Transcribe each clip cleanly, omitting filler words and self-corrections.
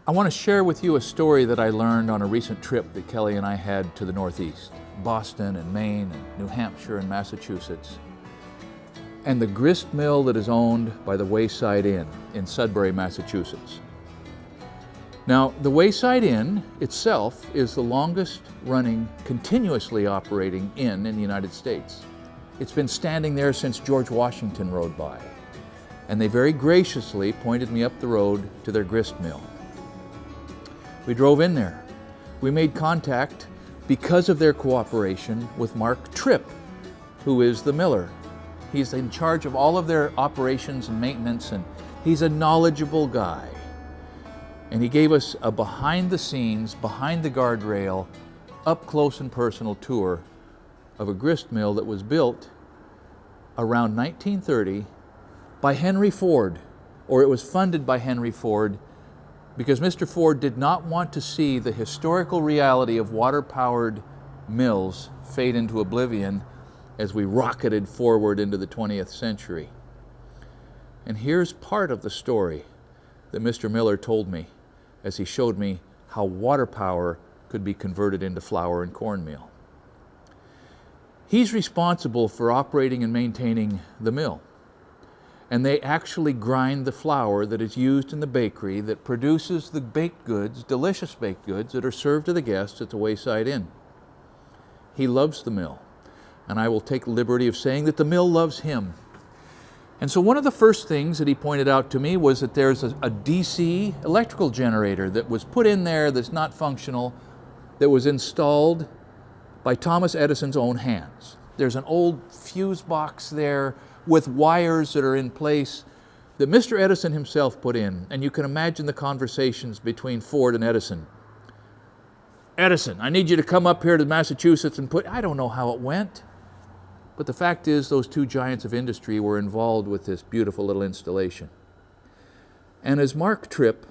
I want to share with you a story that I learned on a recent trip that Kelly and I had to the Northeast, Boston and Maine and New Hampshire and Massachusetts, and the Gristmill that is owned by the Wayside Inn in Sudbury, Massachusetts. Now, the Wayside Inn itself is the longest running, continuously operating inn in the United States. It's been standing there since George Washington rode by, and they very graciously pointed me up the road to their gristmill. We drove in there. We made contact because of their cooperation with Mark Tripp, who is the miller. He's in charge of all of their operations and maintenance, and he's a knowledgeable guy. And he gave us a behind the scenes, behind the guardrail, up close and personal tour of a gristmill that was built around 1930 by Henry Ford, or it was funded by Henry Ford, because Mr. Ford did not want to see the historical reality of water-powered mills fade into oblivion as we rocketed forward into the 20th century. And here's part of the story that Mr. Miller told me as he showed me how water power could be converted into flour and cornmeal. He's responsible for operating and maintaining the mill. And they actually grind the flour that is used in the bakery that produces the baked goods, delicious baked goods, that are served to the guests at the Wayside Inn. He loves the mill, and I will take the liberty of saying that the mill loves him. And so one of the first things that he pointed out to me was that there's a DC electrical generator that was put in there that's not functional, that was installed by Thomas Edison's own hands. There's an old fuse box there with wires that are in place that Mr. Edison himself put in. And you can imagine the conversations between Ford and Edison. Edison, I need you to come up here to Massachusetts and I don't know how it went. But the fact is, those two giants of industry were involved with this beautiful little installation. And as Mark Tripp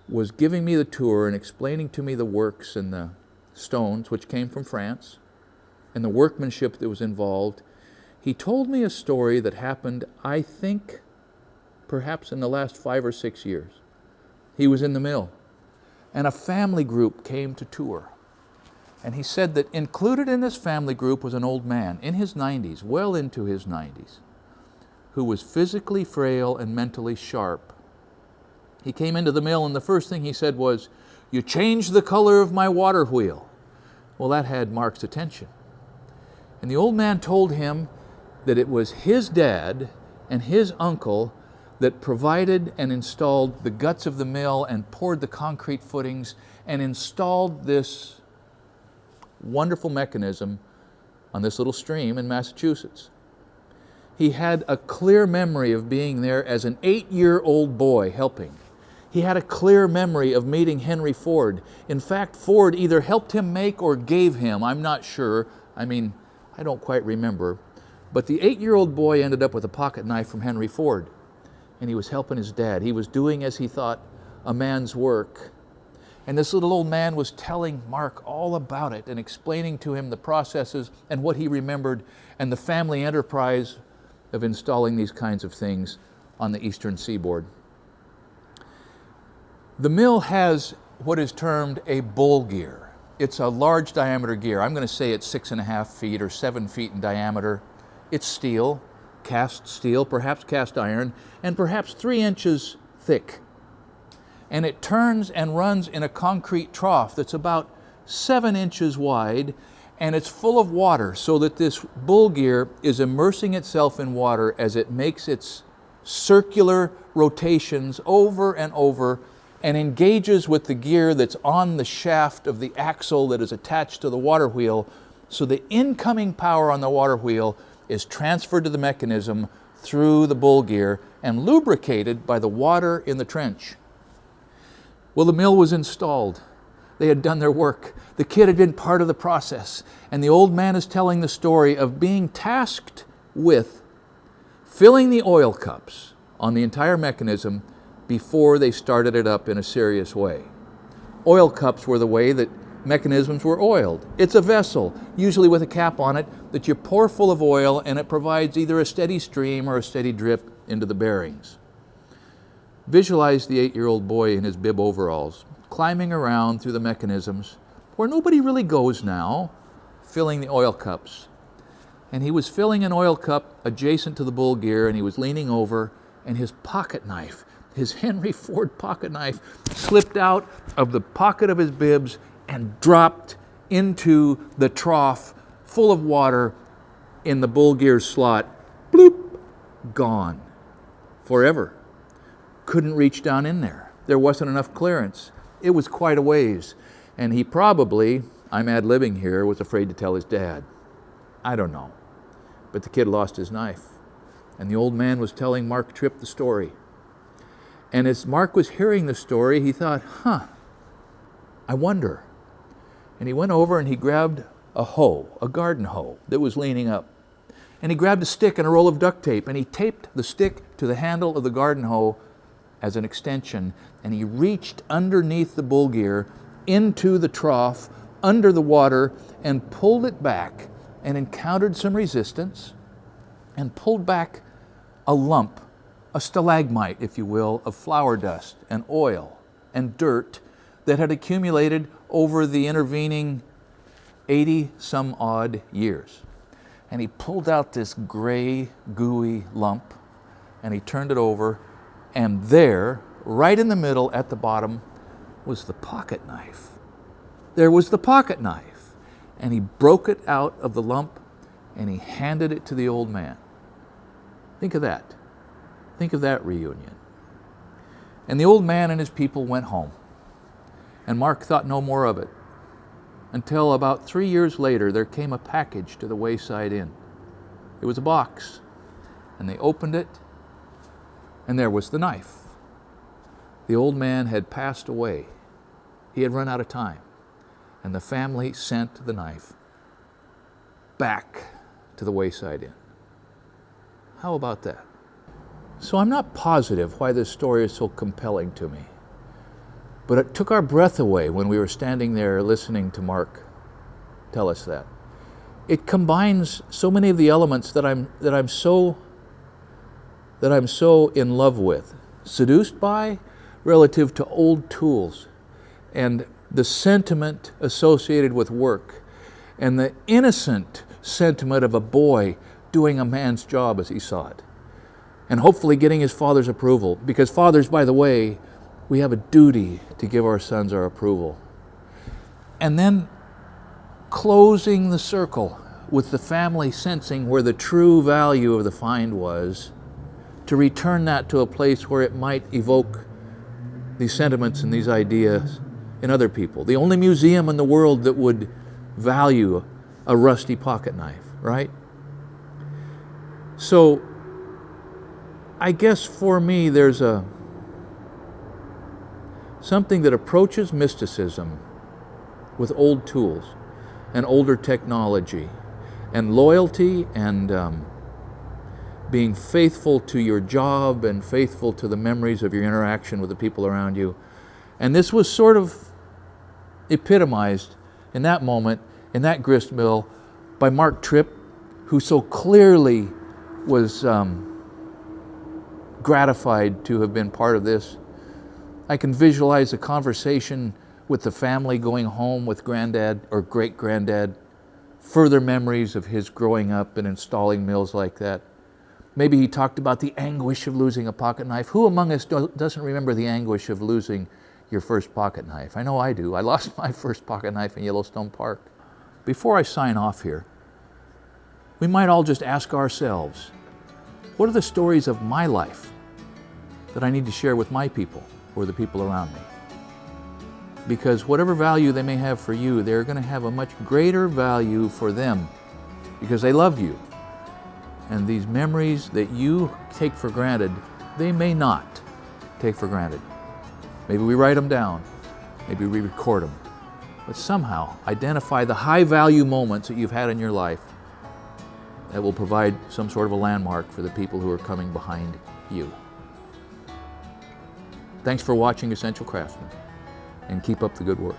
was giving me the tour and explaining to me the works and the stones, which came from France, and the workmanship that was involved, he told me a story that happened, I think, perhaps in the last 5 or 6 years. He was in the mill, and a family group came to tour. And he said that included in this family group was an old man in his 90s, well into his 90s, who was physically frail and mentally sharp. He came into the mill, and the first thing he said was, "You changed the color of my water wheel." Well, that had Mark's attention. And the old man told him that it was his dad and his uncle that provided and installed the guts of the mill and poured the concrete footings and installed this wonderful mechanism on this little stream in Massachusetts. He had a clear memory of being there as an 8-year-old boy helping. He had a clear memory of meeting Henry Ford. In fact, Ford either helped him make or gave him, I'm not sure. I don't quite remember. But the 8-year-old boy ended up with a pocket knife from Henry Ford, and he was helping his dad. He was doing, as he thought, a man's work. And this little old man was telling Mark all about it and explaining to him the processes and what he remembered and the family enterprise of installing these kinds of things on the eastern seaboard. The mill has what is termed a bull gear. It's a large diameter gear. I'm going to say it's 6.5 feet or 7 feet in diameter. It's steel, cast steel, perhaps cast iron, and perhaps 3 inches thick. And it turns and runs in a concrete trough that's about 7 inches wide, and it's full of water, so that this bull gear is immersing itself in water as it makes its circular rotations over and over and engages with the gear that's on the shaft of the axle that is attached to the water wheel, so the incoming power on the water wheel is transferred to the mechanism through the bull gear and lubricated by the water in the trench. Well, the mill was installed. They had done their work. The kid had been part of the process. And the old man is telling the story of being tasked with filling the oil cups on the entire mechanism before they started it up in a serious way. Oil cups were the way that mechanisms were oiled. It's a vessel, usually with a cap on it, that you pour full of oil, and it provides either a steady stream or a steady drip into the bearings. Visualize the 8-year-old boy in his bib overalls, climbing around through the mechanisms where nobody really goes now, filling the oil cups. And he was filling an oil cup adjacent to the bull gear, and he was leaning over, and his pocket knife, his Henry Ford pocket knife, slipped out of the pocket of his bibs and dropped into the trough full of water in the bull gear slot. Bloop! Gone. Forever. Couldn't reach down in there. There wasn't enough clearance. It was quite a ways. And he probably, I'm ad-libbing here, was afraid to tell his dad. I don't know. But the kid lost his knife. And the old man was telling Mark Tripp the story. And as Mark was hearing the story, he thought, I wonder. And he went over and he grabbed a hoe, a garden hoe that was leaning up. And he grabbed a stick and a roll of duct tape, and he taped the stick to the handle of the garden hoe as an extension, and he reached underneath the bull gear into the trough, under the water, and pulled it back, and encountered some resistance, and pulled back a lump, a stalagmite, if you will, of flour dust and oil and dirt that had accumulated over the intervening 80-some-odd years. And he pulled out this gray, gooey lump, and he turned it over, and there, right in the middle at the bottom, was the pocket knife. There was the pocket knife. And he broke it out of the lump, and he handed it to the old man. Think of that. Think of that reunion. And the old man and his people went home. And Mark thought no more of it. Until about 3 years later, there came a package to the Wayside Inn. It was a box. And they opened it, and there was the knife. The old man had passed away. He had run out of time. And the family sent the knife back to the Wayside Inn. How about that? So I'm not positive why this story is so compelling to me. But it took our breath away when we were standing there listening to Mark tell us that. It combines so many of the elements that I'm so in love with, seduced by, relative to old tools, and the sentiment associated with work, and the innocent sentiment of a boy doing a man's job as he saw it, and hopefully getting his father's approval. Because fathers, by the way, we have a duty to give our sons our approval. And then closing the circle with the family sensing where the true value of the find was, to return that to a place where it might evoke these sentiments and these ideas in other people. The only museum in the world that would value a rusty pocket knife, right? So I guess for me there's something that approaches mysticism with old tools and older technology and loyalty and being faithful to your job and faithful to the memories of your interaction with the people around you. And this was sort of epitomized in that moment, in that gristmill, by Mark Tripp, who so clearly was gratified to have been part of this. I can visualize a conversation with the family going home with granddad or great-granddad, further memories of his growing up and installing mills like that. Maybe he talked about the anguish of losing a pocket knife. Who among us doesn't remember the anguish of losing your first pocket knife? I know I do. I lost my first pocket knife in Yellowstone Park. Before I sign off here, we might all just ask ourselves, what are the stories of my life that I need to share with my people or the people around me? Because whatever value they may have for you, they're going to have a much greater value for them because they love you. And these memories that you take for granted, they may not take for granted. Maybe we write them down, maybe we record them, but somehow identify the high value moments that you've had in your life that will provide some sort of a landmark for the people who are coming behind you. Thanks for watching Essential Craftsman, and keep up the good work.